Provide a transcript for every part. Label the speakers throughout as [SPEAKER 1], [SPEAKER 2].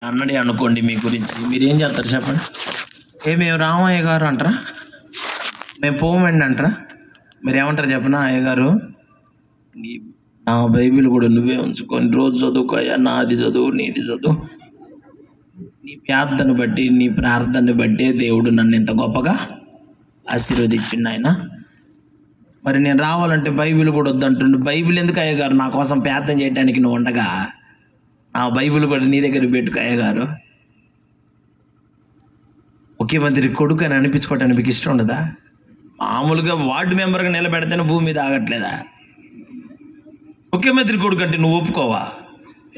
[SPEAKER 1] అన్నడే అనుకోండి మీ గురించి. మీరేం చేస్తారు చెప్పండి? మేము రామయ్య గారు అంటారా? మేము పోమండి అంటారా? మీరేమంటారు చెప్పనా? అయ్య గారు నీ నా బైబిల్ కూడా నువ్వే ఉంచుకొని రోజు చదువుకోయా, నాది చదువు నీది చదువు, నీ ప్రార్థన బట్టి నీ ప్రార్థనని బట్టే దేవుడు నన్ను ఇంత గొప్పగా ఆశీర్వదించిండు ఆయన. మరి నేను రావాలంటే బైబిల్ కూడా వద్దంటుండు. బైబిల్ ఎందుకు అయ్య గారు? నా కోసం ప్రార్థన చేయడానికి నువ్వు ఉండగా నా బైబిల్ కూడా నీ దగ్గర పెట్టుకో అయ్య గారు. ముఖ్యమంత్రి కొడుకు అని అనిపించుకోవటానికి మీకు ఇష్టం ఉండదా? మామూలుగా వార్డు మెంబర్గా నిలబెడితేనే భూమి మీద ఆగట్లేదా? ముఖ్యమంత్రి కొడుకు అంటే నువ్వు ఒప్పుకోవా?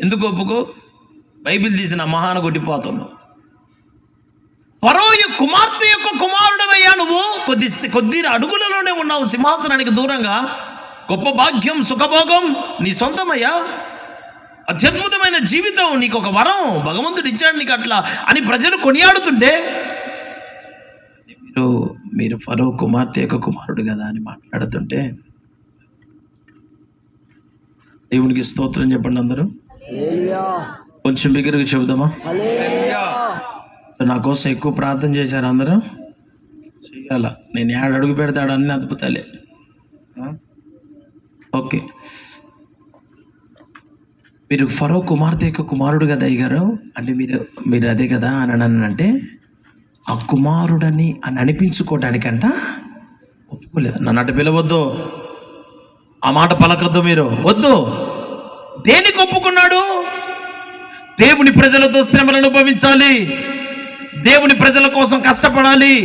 [SPEAKER 1] ఎందుకు ఒప్పుకో? బైబిల్ తీసిన మహాన కొట్టిపోతున్నావు. ఫరో కుమార్తె యొక్క కుమారుడవయ్యా నువ్వు. కొద్ది అడుగులలోనే ఉన్నావు సింహాసనానికి దూరంగా. గొప్ప భాగ్యం సుఖభోగం నీ సొంతమయ్యా. అత్యద్భుతమైన జీవితం, నీకు ఒక వరం భగవంతుడు ఇచ్చాడు నీకు అట్లా అని ప్రజలు కొనియాడుతుంటే మీరు ఫరో కుమార్తె యొక్క కుమారుడు కదా అని మాట్లాడుతుంటే దేవునికి స్తోత్రం చెప్పండి అందరూ. కొంచెం బిగ్గరగా చెబుదామా? నా కోసం ఎక్కువ ప్రార్థన చేశారు అందరూ. చెయ్యాల. నేను 7 అడుగు పెడతాడు అన్ని అద్భుతాలే. ఓకే, మీరు ఫరో కుమార్తె యొక్క కుమారుడు కదా అయ్యారు అంటే మీరు అదే కదా అని అంటే ఆ కుమారుడని అని అనిపించుకోవడానికంట ఒప్పుకోలేదు. నన్ను అటు పిలవద్దు, ఆ మాట పలకద్దు, మీరు వద్దు. దేనికి ఒప్పుకున్నాడు? దేవుని ప్రజలతో శ్రమలు అనుభవించాలి, దేవుని ప్రజల కోసం కష్టపడాలి,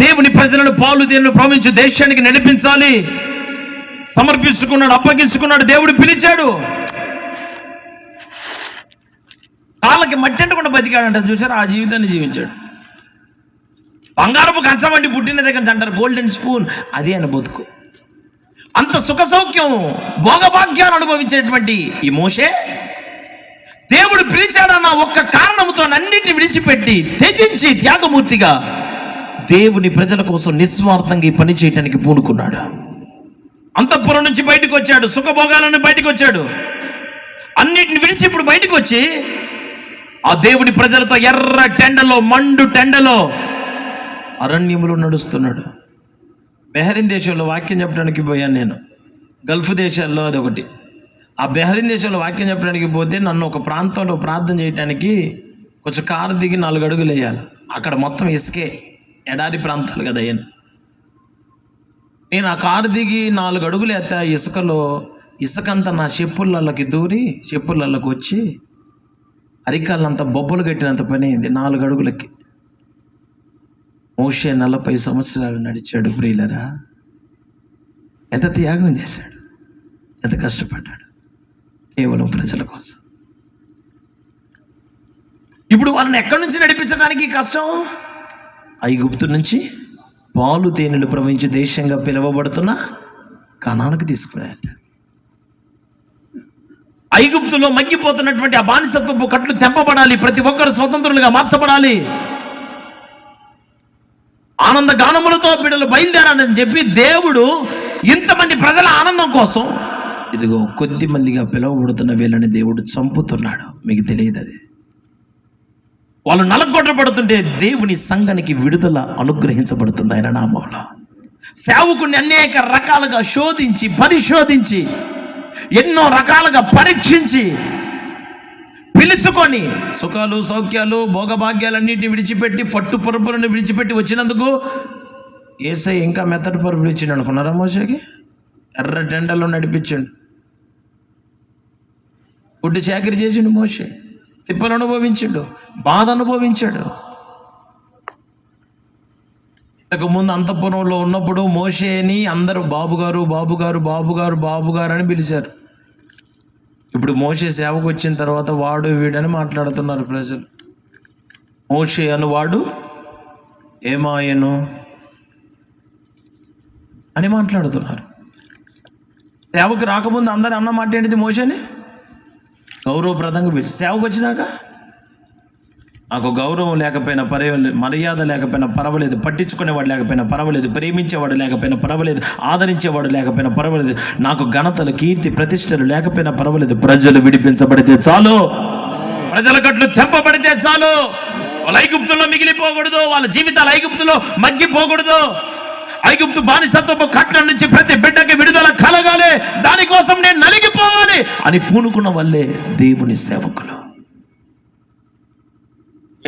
[SPEAKER 1] దేవుని ప్రజలను పాలు తేనెలు ప్రవహించు దేశానికి నడిపించాలి. సమర్పించుకున్నాడు, అప్పగించుకున్నాడు. దేవుడు పిలిచాడు. కాళ్ళకి మట్టి అంటకుండా బతికాడంట. చూసారు? ఆ జీవితాన్ని జీవించాడు. బంగారపు కంచం వంటి పుట్టిన దగ్గర నుంచి అంటారు గోల్డెన్ స్పూన్, అది అని బతుకు. అంత సుఖ సౌఖ్యం భోగభాగ్యాలు అనుభవించేటువంటి ఈ మోషే దేవుడు పిలిచాడన్న ఒక్క కారణంతో అన్నిటిని విడిచిపెట్టి త్యజించి త్యాగమూర్తిగా దేవుని ప్రజల కోసం నిస్వార్థంగా ఈ పని చేయడానికి పూనుకున్నాడు. అంతఃపురం నుంచి బయటకు వచ్చాడు, సుఖభోగాలను బయటకు వచ్చాడు. అన్నిటిని విడిచి ఇప్పుడు బయటకు వచ్చి ఆ దేవుని ప్రజలతో ఎర్ర టెండలో మండు టెండలో అరణ్యములో నడుస్తున్నాడు. బెహరీన్ దేశంలో వాక్యం చెప్పడానికి పోయాను నేను. గల్ఫ్ దేశాల్లో అదొకటి. ఆ బెహరీన్ దేశంలో వాక్యం చెప్పడానికి పోతే నన్ను ఒక ప్రాంతంలో ప్రార్థన చేయడానికి కొంచెం కారు దిగి 4 అడుగులు వేయాలి. అక్కడ మొత్తం ఇసుకే, ఎడారి ప్రాంతాలు కదా అయ్యాను. నేను ఆ కారు దిగి 4 అడుగులు వేస్తే ఇసుకంతా నా చెప్పులకి దూరి చెప్పులకి వచ్చి అరికాళ్ళంతా బొబ్బలు కట్టినంత పని అయింది 4 అడుగులకి. మోషే 40 సంవత్సరాలు నడిచాడు. ప్రియులరా, ఎంత త్యాగం చేశాడు, ఎంత కష్టపడ్డాడు కేవలం ప్రజల కోసం. ఇప్పుడు వాళ్ళని ఎక్కడి నుంచి నడిపించడానికి కష్టం? ఐగుప్తు నుంచి పాలు తేనెలు ప్రవహించే దేశంగా పిలువబడుతున్న కనానుకు తీసుకున్నాడు. ఐగుప్తులో మగ్గిపోతున్నటువంటి ఆ బానిసత్వపు కట్లు తెంపబడాలి. ప్రతి ఒక్కరు స్వతంత్రులుగా మార్చబడాలి. ఆనంద గానములతో బిడ్డలు బయలుదేరాలని చెప్పి దేవుడు ఇంతమంది ప్రజల ఆనందం కోసం ఇదిగో కొద్ది మందిగా పిలువబడుతున్న వీళ్ళని దేవుడు చంపుతున్నాడు. మీకు తెలియదు అది. వాళ్ళు నలగొట్టబడుతుంటే దేవుని సంఘానికి విడుదల అనుగ్రహించబడుతుంది ఆయన నామంలో. సేవకుని అనేక రకాలుగా శోధించి పరిశోధించి ఎన్నో రకాలుగా పరీక్షించి పిలుచుకొని సుఖాలు సౌఖ్యాలు భోగభాగ్యాలన్నిటిని విడిచిపెట్టి పట్టు పరుపులను విడిచిపెట్టి వచ్చినందుకు యేసయ్య ఇంకా మెత్తటి పరుపులు ఇచ్చిండు అనుకున్నారా? మోషేకి ఎర్ర టెండలో నడిపించండు, గుడ్డు చాకిరి చేసిండు. మోషే తిప్పలు అనుభవించాడు, బాధ అనుభవించాడు. ఇంతకు ముందు అంతఃపురంలో ఉన్నప్పుడు మోషేని అందరూ బాబుగారు బాబుగారు బాబుగారు బాబుగారు అని పిలిచారు. ఇప్పుడు మోషే సేవకు వచ్చిన తర్వాత వాడు వీడని మాట్లాడుతున్నారు ప్రజలు. మోషే అనువాడు ఏమాయను అని మాట్లాడుతున్నారు. సేవకు రాకముందు అందరూ అన్న మాట ఏంటిది? మోషేని గౌరవప్రదంగా పిలిచి సేవకు వచ్చినాక నాకు గౌరవం లేకపోయినా పర్వాలేదు, మర్యాద లేకపోయినా పర్వాలేదు, పట్టించుకునేవాడు లేకపోయినా పర్వాలేదు, ప్రేమించేవాడు లేకపోయినా పర్వాలేదు, ఆదరించేవాడు లేకపోయినా పర్వాలేదు, నాకు ఘనతలు కీర్తి ప్రతిష్టలు లేకపోయినా పర్వాలేదు, ప్రజలు విడిపించబడితే చాలు. ప్రజల కట్లు తెంపబడితే చాలు, వాళ్ళ ఐగుప్తుల్లో మిగిలిపోకూడదు, వాళ్ళ జీవితాలు ఐగుప్తులో మగ్గిపోకూడదు. ఐగుప్తు బానిసత్వపు కట్ల నుంచి ప్రతి బిడ్డకి విడుదల కలగాలి, దానికోసం నేను నలిగిపోవాలి అని పూనుకున్న వాళ్ళే దేవుని సేవకులు.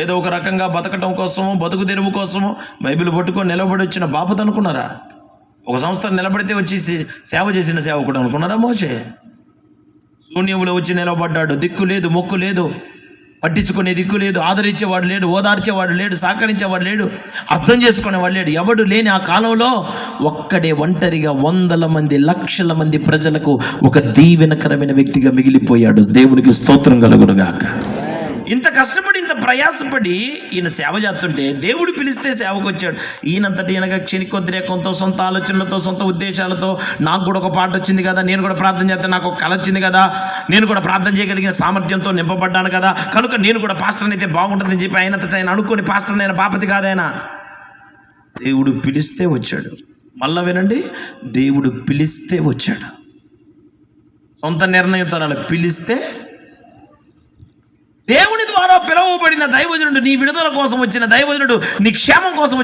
[SPEAKER 1] ఏదో ఒక రకంగా బతకటం కోసము, బతుకు తెరువు కోసము బైబిల్ పట్టుకొని నిలబడి వచ్చిన బాపత అనుకున్నారా? ఒక సంవత్సరం నిలబడితే వచ్చి సేవ చేసిన సేవకుడు అనుకున్నారా? మోషే శూన్యములో వచ్చి నిలబడ్డాడు. దిక్కు లేదు, మొక్కు లేదు, పట్టించుకునే దిక్కు లేదు, ఆదరించేవాడు లేడు, ఓదార్చేవాడు లేడు, సహకరించేవాడు లేడు, అర్థం చేసుకునేవాడు లేడు, ఎవడు లేని ఆ కాలంలో ఒక్కడే ఒంటరిగా వందల మంది, లక్షల మంది ప్రజలకు ఒక దీవెనకరమైన వ్యక్తిగా మిగిలిపోయాడు. దేవునికి స్తోత్రం కలుగునుగాక. ఇంత కష్టపడి, ఇంత ప్రయాసపడి ఈయన సేవ చేస్తుంటే దేవుడు పిలిస్తే సేవకు వచ్చాడు. ఈయనంతటి ఈయనగా క్షణికోద్రేకంతో, సొంత ఆలోచనలతో, సొంత ఉద్దేశాలతో, నాకు కూడా ఒక పాట వచ్చింది కదా, నేను కూడా ప్రార్థన చేస్తే నాకు ఒక కళ వచ్చింది కదా, నేను కూడా ప్రార్థన చేయగలిగిన సామర్థ్యంతో నింపబడ్డాను కదా, కనుక నేను కూడా పాస్టర్ని అయితే బాగుంటుందని చెప్పి ఆయన అనుకుని పాస్టర్ని అయిన బాపతి కాదైనా. దేవుడు పిలిస్తే వచ్చాడు. మళ్ళా వినండి, దేవుడు పిలిస్తే వచ్చాడు. సొంత నిర్ణయంతో పిలిస్తే, దేవుని ద్వారా పిలువబడిన దైవజనుడు, నీ విడుదల కోసం వచ్చిన దైవజనుడు, నీ క్షేమం కోసం